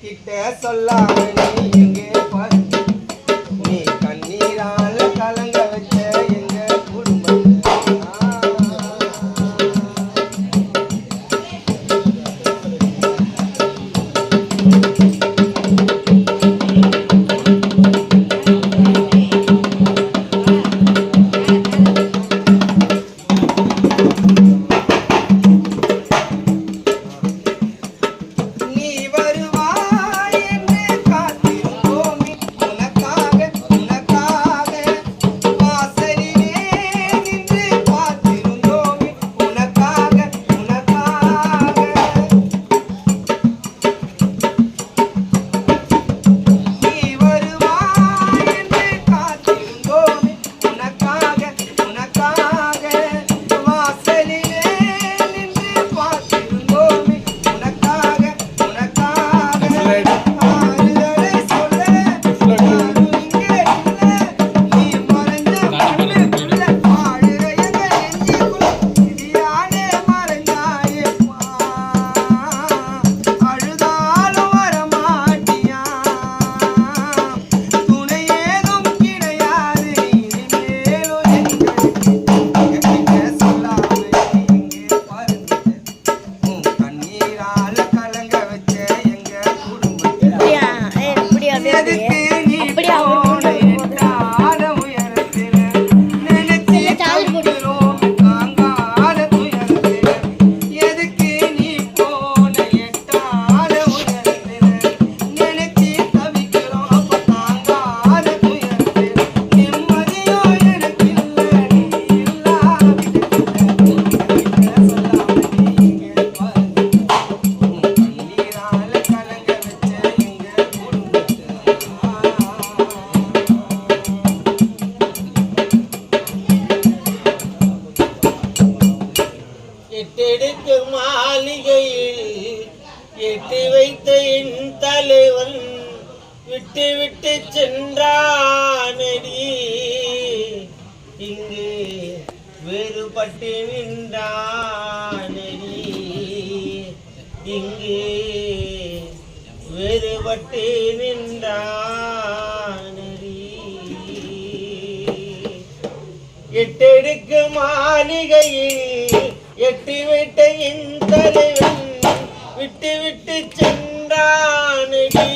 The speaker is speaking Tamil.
என்கிட்ட சொல்லாம நீ எங்கே பாரு நீ கண்ணீரால கலங்க வச்ச எங்க எட்டெடுக்கு மாளிகையில் எட்டி வைத்த என் தலைவன் விட்டு விட்டு சென்றானடி இங்கு வேறுபட்டு நின்றானடி இங்கு வேறுபட்டு நின்றானடி எட்டெடுக்கு மாளிகையில் எட்டி விட்ட என் தலைவன் விட்டு விட்டு சென்றானடி